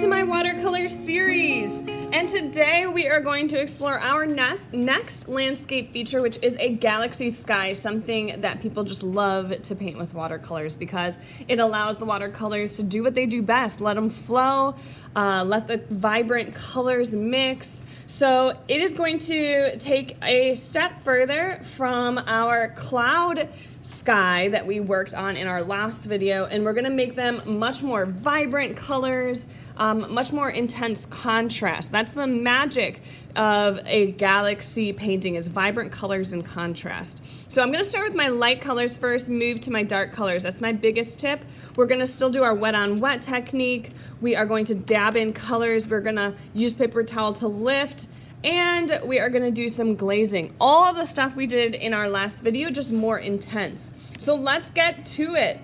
to my watercolor series, and today we are going to explore our next landscape feature, which is a galaxy sky, something that people just love to paint with watercolors because it allows the watercolors to do what they do best, let them flow, let the vibrant colors mix. So it is going to take a step further from our cloud sky that we worked on in our last video, and we're going to make them much more vibrant colors, much more intense contrast. That's the magic of a galaxy painting, is vibrant colors and contrast. So I'm going to start with my light colors first, move to my dark colors. That's my biggest tip. We're going to still do our wet on wet technique. We are going to dab in colors. We're going to use paper towel to lift, and we are gonna do some glazing. All of the stuff we did in our last video, just more intense. So let's get to it.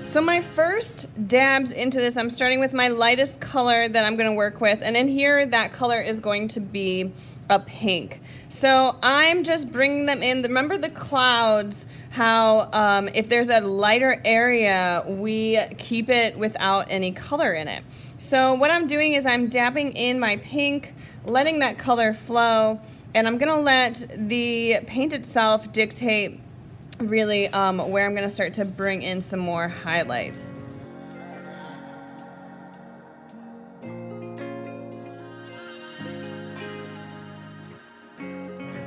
So my first dabs into this, I'm starting with my lightest color that I'm gonna work with, and in here, that color is going to be a pink. So I'm just bringing them in. Remember the clouds, how if there's a lighter area, we keep it without any color in it. So what I'm doing is I'm dabbing in my pink, letting that color flow, and I'm gonna let the paint itself dictate really where I'm gonna start to bring in some more highlights.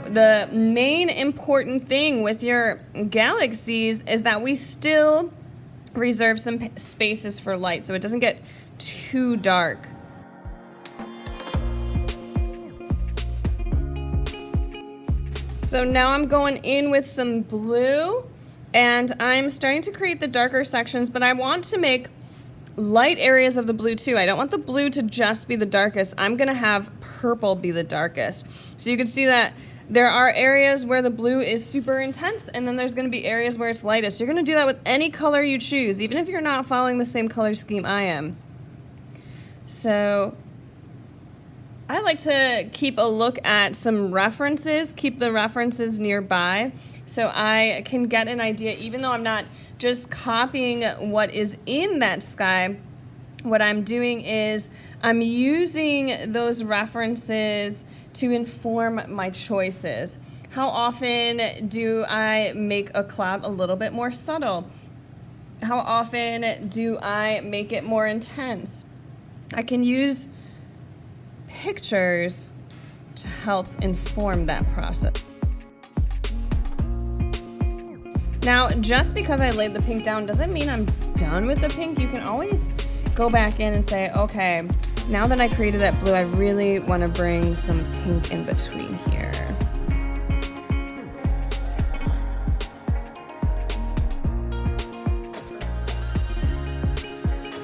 The main important thing with your galaxies is that we still reserve some spaces for light so it doesn't get too dark. So now I'm going in with some blue, and I'm starting to create the darker sections, but I want to make light areas of the blue too. I don't want the blue to just be the darkest. I'm gonna have purple be the darkest. So you can see that there are areas where the blue is super intense, and then there's going to be areas where it's lightest. You're going to do that with any color you choose, even if you're not following the same color scheme I am. So I like to keep a look at some references, keep the references nearby, so I can get an idea, even though I'm not just copying what is in that sky. What I'm doing is I'm using those references to inform my choices. How often do I make a cloud a little bit more subtle? How often do I make it more intense? I can use pictures to help inform that process. Now, just because I laid the pink down doesn't mean I'm done with the pink. You can always go back in and say, okay, now that I created that blue, I really want to bring some pink in between here.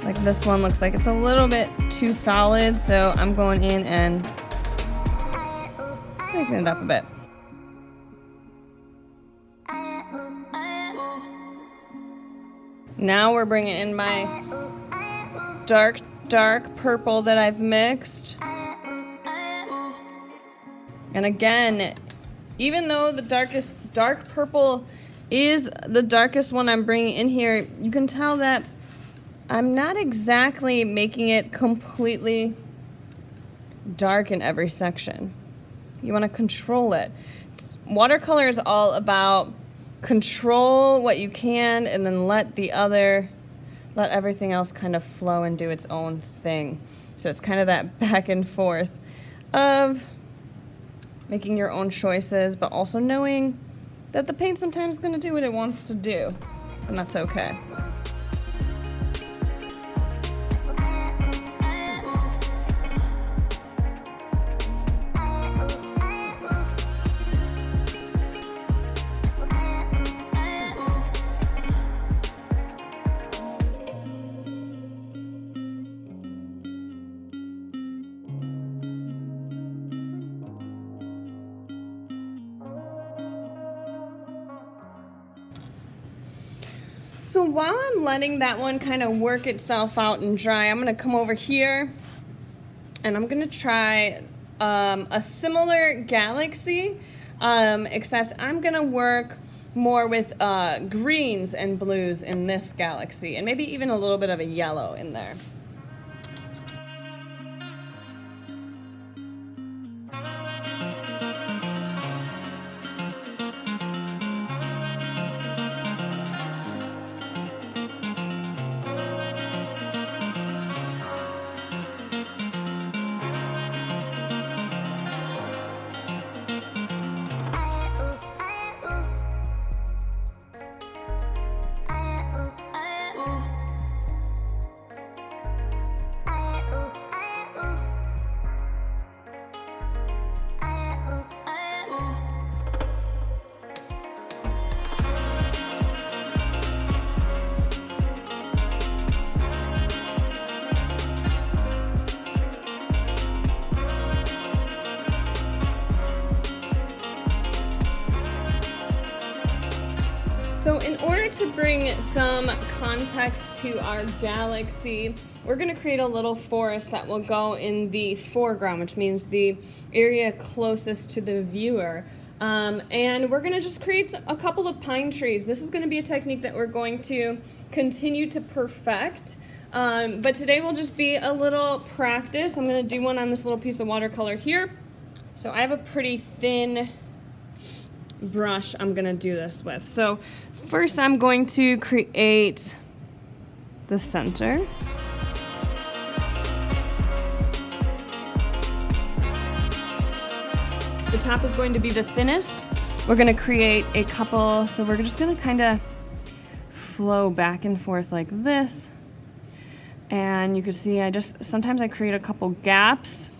Like this one looks like it's a little bit too solid, so I'm going in and making it up a bit. Now we're bringing in my dark purple that I've mixed. And again, even though the dark purple is the darkest one I'm bringing in here, you can tell that I'm not exactly making it completely dark in every section. You want to control it. Watercolor is all about control what you can and then let everything else kind of flow and do its own thing. So it's kind of that back and forth of making your own choices, but also knowing that the paint sometimes is going to do what it wants to do, and that's okay. So while I'm letting that one kind of work itself out and dry, I'm going to come over here and I'm going to try a similar galaxy, except I'm going to work more with greens and blues in this galaxy, and maybe even a little bit of a yellow in there. So in order to bring some context to our galaxy, we're going to create a little forest that will go in the foreground, which means the area closest to the viewer. And we're going to just create a couple of pine trees. This is going to be a technique that we're going to continue to perfect. But today will just be a little practice. I'm going to do one on this little piece of watercolor here. So I have a pretty thin brush I'm going to do this with. So first I'm going to create the center. The top is going to be the thinnest. We're going to create a couple, so we're just going to kind of flow back and forth like this. And you can see sometimes I create a couple gaps.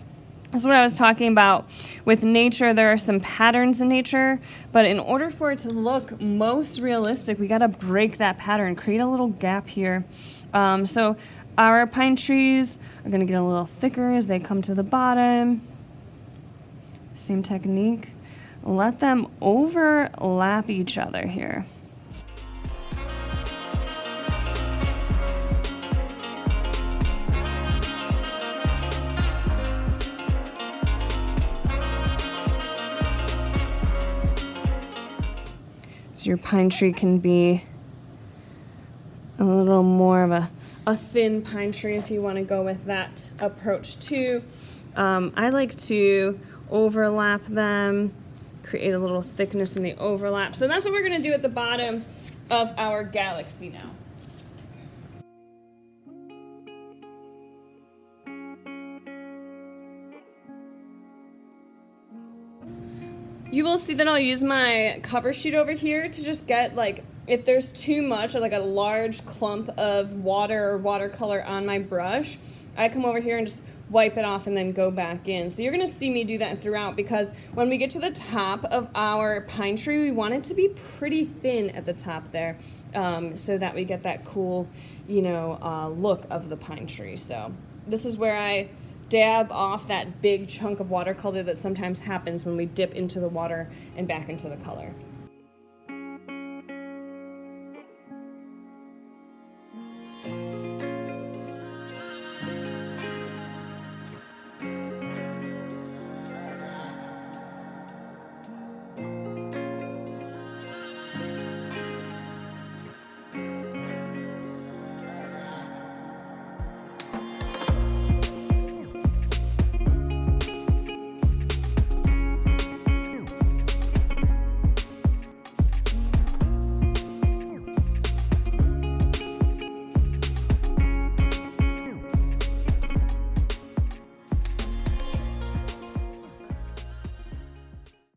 This is what I was talking about. With nature, there are some patterns in nature, but in order for it to look most realistic, we gotta break that pattern, create a little gap here. So our pine trees are gonna get a little thicker as they come to the bottom. Same technique. Let them overlap each other here. So your pine tree can be a little more of a thin pine tree if you want to go with that approach too. I like to overlap them, create a little thickness in the overlap. So that's what we're going to do at the bottom of our galaxy now. You will see that I'll use my cover sheet over here to just get, like, if there's too much or like a large clump of water or watercolor on my brush, I come over here and just wipe it off and then go back in. So you're gonna see me do that throughout, because when we get to the top of our pine tree, we want it to be pretty thin at the top there, so that we get that cool, look of the pine tree. So this is where I dab off that big chunk of watercolor that sometimes happens when we dip into the water and back into the color.